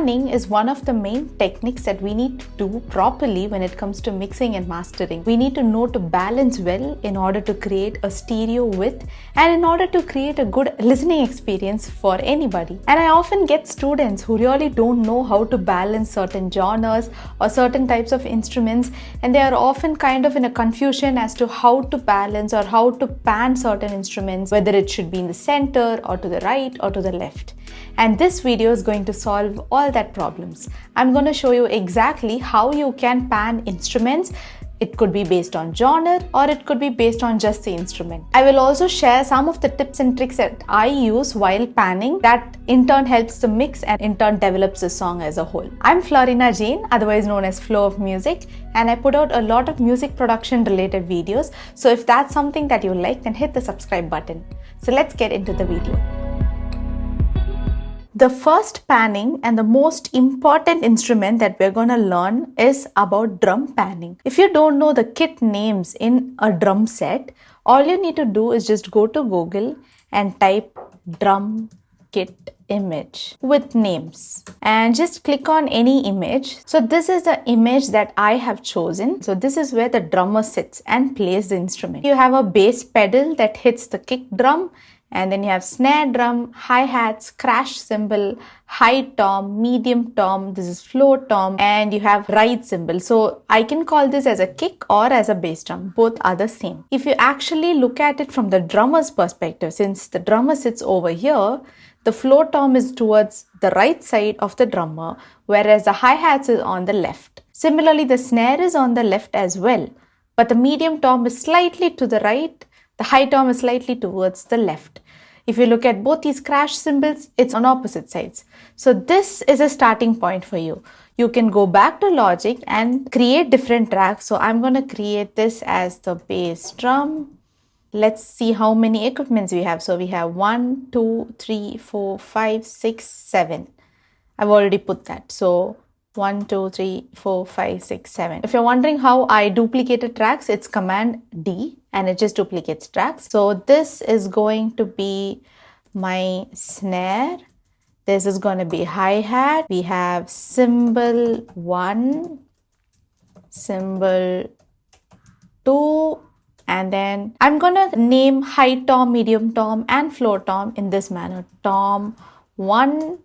panning is one of the main techniques that we need to do properly when it comes to mixing and mastering. We need to know to balance well in order to create a stereo width and in order to create a good listening experience for anybody. And I often get students who really don't know how to balance certain genres or certain types of instruments, and they are often kind of in a confusion as to how to balance or how to pan certain instruments, whether it should be in the center or to the right or to the left. And this video is going to solve all that problems. I'm going to show you exactly how you can pan instruments. It could be based on genre or it could be based on just the instrument. I will also share some of the tips and tricks that I use while panning that in turn helps the mix and in turn develops the song as a whole. I'm Florina Jain, otherwise known as Flow of Music, and I put out a lot of music production related videos. So if that's something that you like, then hit the subscribe button. So let's get into the video. The first panning and the most important instrument that we're going to learn is about drum panning. If you don't know the kit names in a drum set, all you need to do is just go to Google and type drum kit image with names and just click on any image. So this is the image that I have chosen. So this is where the drummer sits and plays the instrument. You have a bass pedal that hits the kick drum, and then you have snare drum, hi-hats, crash cymbal, high tom, medium tom, this is floor tom, and you have ride cymbal. So I can call this as a kick or as a bass drum. Both are the same. If you actually look at it from the drummer's perspective, since the drummer sits over here, the floor tom is towards the right side of the drummer, whereas the hi-hats is on the left. Similarly, the snare is on the left as well, but the medium tom is slightly to the right, the high tom is slightly towards the left. If you look at both these crash cymbals, it's on opposite sides. So this is a starting point for you. You can go back to Logic and create different tracks. So I'm going to create this as the bass drum. Let's see how many equipments we have. So we have 1, 2, 3, 4, 5, 6, 7. I've already put that. So 1, 2, 3, 4, 5, 6, 7. If you're wondering how I duplicated tracks, it's Command D and it just duplicates tracks. So this is going to be my snare. This is going to be hi-hat. We have cymbal 1, cymbal 2, and then I'm going to name high tom, medium tom, and floor tom in this manner. Tom 1,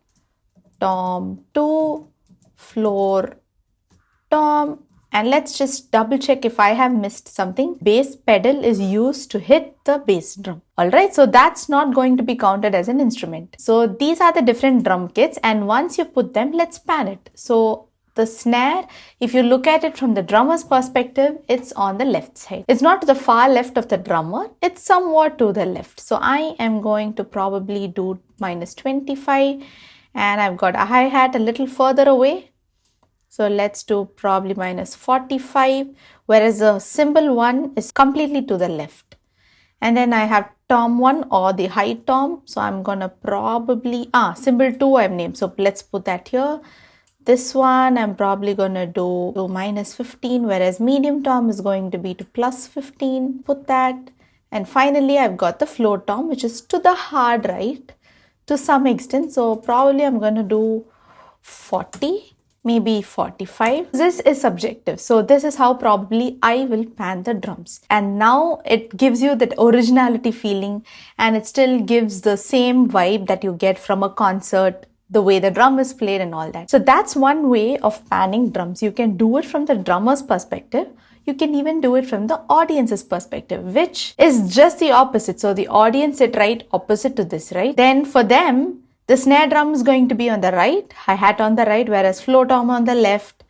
tom 2, floor tom, and let's just double check if I have missed something. Bass pedal is used to hit the bass drum. Alright, so that's not going to be counted as an instrument. So these are the different drum kits, and once you put them, let's pan it. So the snare, if you look at it from the drummer's perspective, it's on the left side. It's not to the far left of the drummer, it's somewhat to the left. So I am going to probably do -25. And I've got a hi-hat a little further away. So let's do probably -45, whereas the cymbal 1 is completely to the left. And then I have tom 1 or the high tom. So I'm going to probably, cymbal 2 I've named. So let's put that here. This one I'm probably going to do -15, whereas medium tom is going to be to +15. Put that. And finally I've got the floor tom, which is to the hard right to some extent. So probably I'm going to do 40, maybe 45. This is subjective. So this is how probably I will pan the drums. And now it gives you that originality feeling, and it still gives the same vibe that you get from a concert, the way the drum is played and all that. So that's one way of panning drums. You can do it from the drummer's perspective. You can even do it from the audience's perspective, which is just the opposite. So the audience sit right opposite to this, right? Then for them, the snare drum is going to be on the right, hi-hat on the right, whereas floor tom on the left,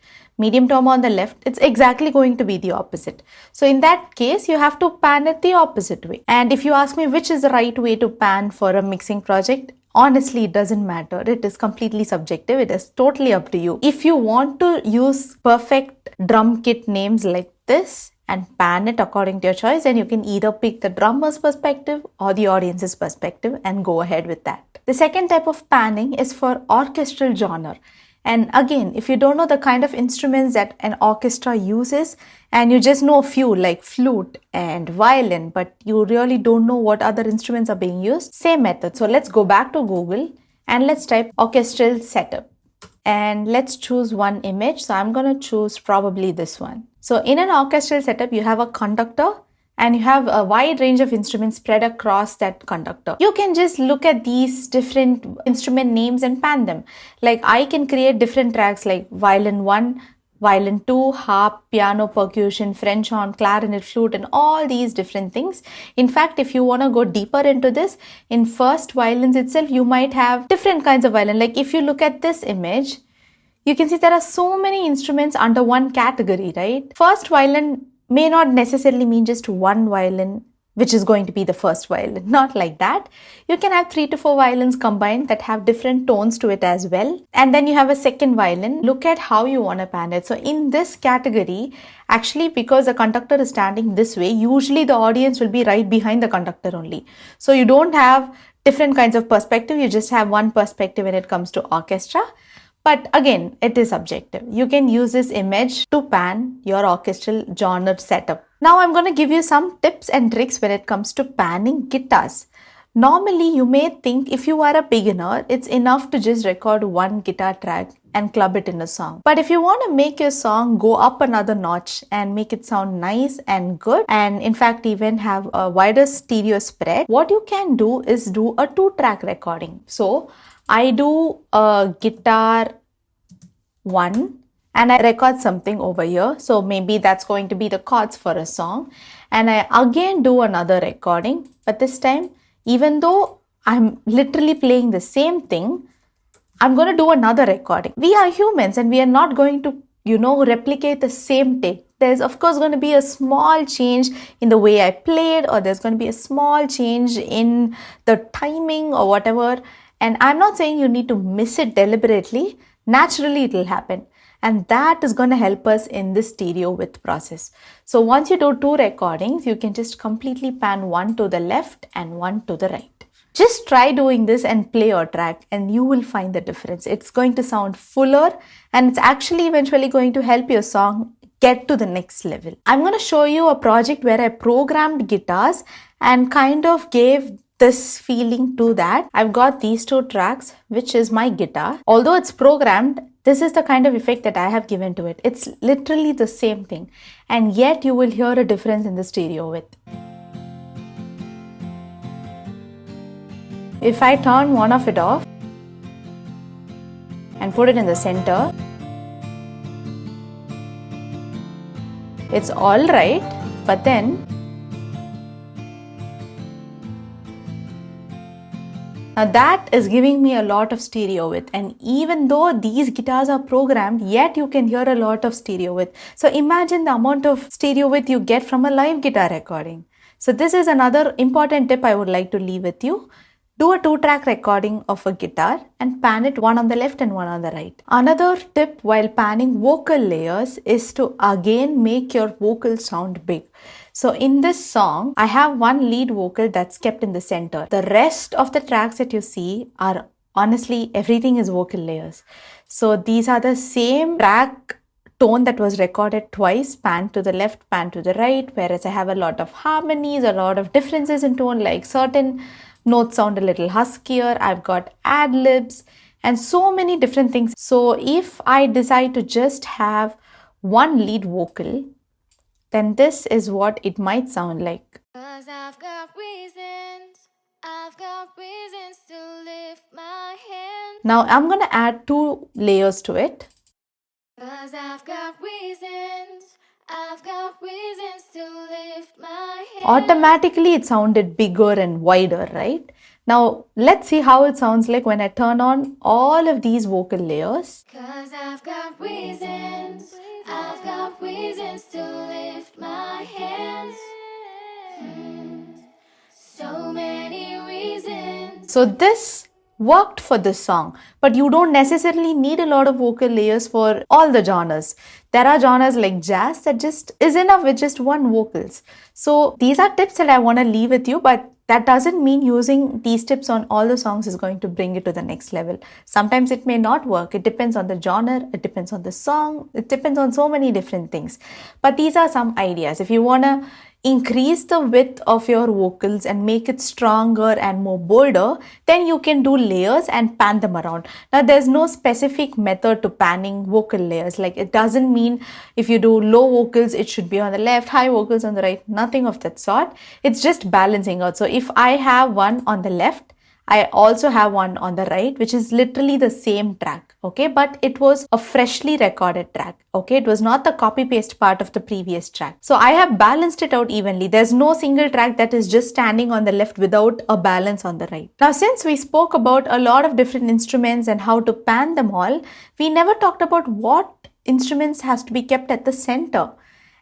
medium tom on the left. It's exactly going to be the opposite. So in that case, you have to pan it the opposite way. And if you ask me which is the right way to pan for a mixing project, honestly, it doesn't matter. It is completely subjective. It is totally up to you. If you want to use perfect drum kit names like this and pan it according to your choice, then you can either pick the drummer's perspective or the audience's perspective and go ahead with that. The second type of panning is for orchestral genre. And again, if you don't know the kind of instruments that an orchestra uses and you just know a few like flute and violin, but you really don't know what other instruments are being used, same method. So let's go back to Google and let's type orchestral setup. and let's choose one image. So I'm going to choose probably this one. So in an orchestral setup, you have a conductor and you have a wide range of instruments spread across that conductor. You can just look at these different instrument names and pan them. Like I can create different tracks like violin 1, violin 2, harp, piano, percussion, French horn, clarinet, flute, and all these different things. In fact, if you want to go deeper into this, in first violins itself, you might have different kinds of violin. Like if you look at this image, you can see there are so many instruments under one category, right? First violin may not necessarily mean just one violin, which is going to be the first violin. Not like that. You can have 3 to 4 violins combined that have different tones to it as well. And then you have a second violin. Look at how you want to pan it. So in this category, actually, because the conductor is standing this way, usually the audience will be right behind the conductor only. So you don't have different kinds of perspective. You just have one perspective when it comes to orchestra. But again, it is subjective. You can use this image to pan your orchestral genre setup. Now I'm going to give you some tips and tricks when it comes to panning guitars. Normally, you may think if you are a beginner, it's enough to just record one guitar track and club it in a song. But if you want to make your song go up another notch and make it sound nice and good, and in fact even have a wider stereo spread, what you can do is do a 2-track recording. So I do a guitar 1 and I record something over here. So maybe that's going to be the chords for a song. And I again do another recording. But this time, even though I'm literally playing the same thing, I'm going to do another recording. We are humans and we are not going to, replicate the same take. There's of course going to be a small change in the way I played, or there's going to be a small change in the timing or whatever. And I'm not saying you need to miss it deliberately. Naturally, it will happen. And that is going to help us in this stereo width process. So once you do 2 recordings, you can just completely pan one to the left and one to the right. Just try doing this and play your track and you will find the difference. It's going to sound fuller and it's actually eventually going to help your song get to the next level. I'm going to show you a project where I programmed guitars and kind of gave this feeling to that. I've got these 2 tracks, which is my guitar. Although it's programmed, this is the kind of effect that I have given to it. It's literally the same thing. And yet you will hear a difference in the stereo width. If I turn one of it off and put it in the center, it's all right, but then now that is giving me a lot of stereo width, and even though these guitars are programmed, yet you can hear a lot of stereo width. So imagine the amount of stereo width you get from a live guitar recording. So this is another important tip I would like to leave with you. Do a 2-track recording of a guitar and pan it one on the left and one on the right. Another tip while panning vocal layers is to again make your vocal sound big. So in this song, I have one lead vocal that's kept in the center. The rest of the tracks that you see are honestly, everything is vocal layers. So these are the same track tone that was recorded twice, pan to the left, pan to the right, whereas I have a lot of harmonies, a lot of differences in tone, like certain notes sound a little huskier, I've got ad-libs and so many different things. So if I decide to just have one lead vocal, then this is what it might sound like. 'Cause I've got reasons to lift my hand. Now I'm going to add 2 layers to it. 'Cause I've got reasons to lift my hand. Automatically it sounded bigger and wider, right? Now let's see how it sounds like when I turn on all of these vocal layers. 'Cause I've got reasons to lift my hands. So many reasons. So this worked for this song, but you don't necessarily need a lot of vocal layers for all the genres. There are genres like jazz that just is enough with just one vocals. So these are tips that I want to leave with you, but that doesn't mean using these tips on all the songs is going to bring it to the next level. Sometimes it may not work. It depends on the genre, it depends on the song, it depends on so many different things. But these are some ideas. If you want to increase the width of your vocals and make it stronger and more bolder, then you can do layers and pan them around. Now, there's no specific method to panning vocal layers. Like, it doesn't mean if you do low vocals, it should be on the left, high vocals on the right, nothing of that sort. It's just balancing out. So if I have one on the left, I also have one on the right, which is literally the same track, okay? But it was a freshly recorded track, okay? It was not the copy-paste part of the previous track. So I have balanced it out evenly. There's no single track that is just standing on the left without a balance on the right. Now, since we spoke about a lot of different instruments and how to pan them all, we never talked about what instruments has to be kept at the center.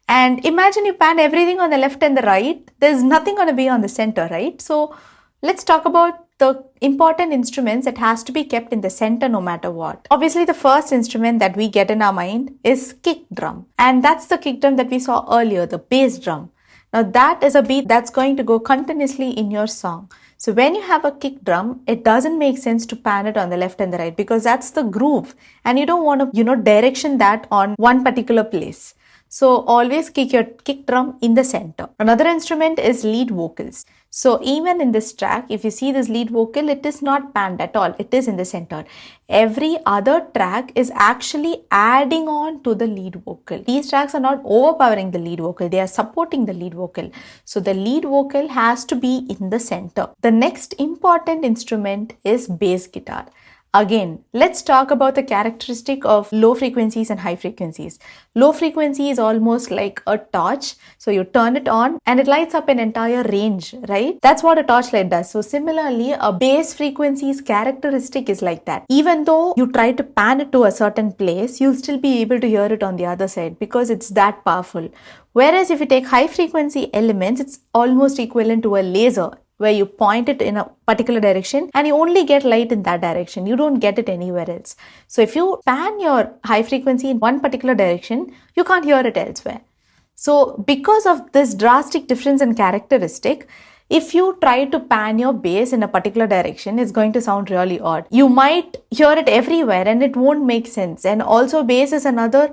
And imagine you pan everything on the left and the right, there's nothing going to be on the center, right? So let's talk about the important instruments that has to be kept in the center no matter what. Obviously, the first instrument that we get in our mind is kick drum. And that's the kick drum that we saw earlier, the bass drum. Now that is a beat that's going to go continuously in your song. So when you have a kick drum, it doesn't make sense to pan it on the left and the right because that's the groove. And you don't want to, direction that on one particular place. So always kick your kick drum in the center. Another instrument is lead vocals. So even in this track, if you see this lead vocal, it is not panned at all. It is in the center. Every other track is actually adding on to the lead vocal. These tracks are not overpowering the lead vocal. They are supporting the lead vocal. So the lead vocal has to be in the center. The next important instrument is bass guitar. Again, let's talk about the characteristic of low frequencies and high frequencies. Low frequency is almost like a torch. So you turn it on and it lights up an entire range, right? That's what a torchlight does. So similarly, a bass frequency's characteristic is like that. Even though you try to pan it to a certain place, you'll still be able to hear it on the other side because it's that powerful. Whereas if you take high frequency elements, it's almost equivalent to a laser, where you point it in a particular direction and you only get light in that direction. You don't get it anywhere else. So if you pan your high frequency in one particular direction, you can't hear it elsewhere. So because of this drastic difference in characteristic, if you try to pan your bass in a particular direction, it's going to sound really odd. You might hear it everywhere and it won't make sense. And also bass is another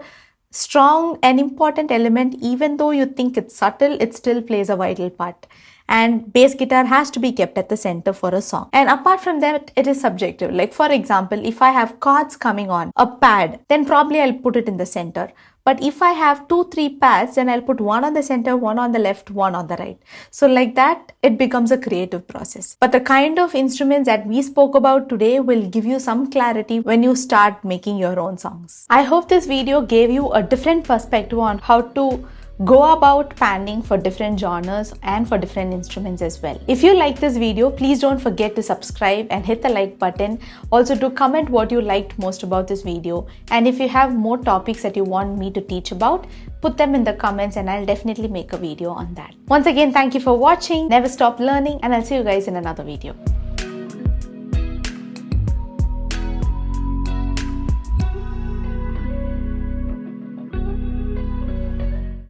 strong and important element. Even though you think it's subtle, it still plays a vital part. And bass guitar has to be kept at the center for a song. And apart from that, it is subjective. Like for example, if I have chords coming on a pad, then probably I'll put it in the center. But if I have 2-3 pads, then I'll put one on the center, one on the left, one on the right. So like that, it becomes a creative process. But the kind of instruments that we spoke about today will give you some clarity when you start making your own songs. I hope this video gave you a different perspective on how to go about panning for different genres and for different instruments as well. If you like this video, please don't forget to subscribe and hit the like button. Also, do comment what you liked most about this video. And if you have more topics that you want me to teach about, put them in the comments and I'll definitely make a video on that. Once again, thank you for watching. Never stop learning and I'll see you guys in another video.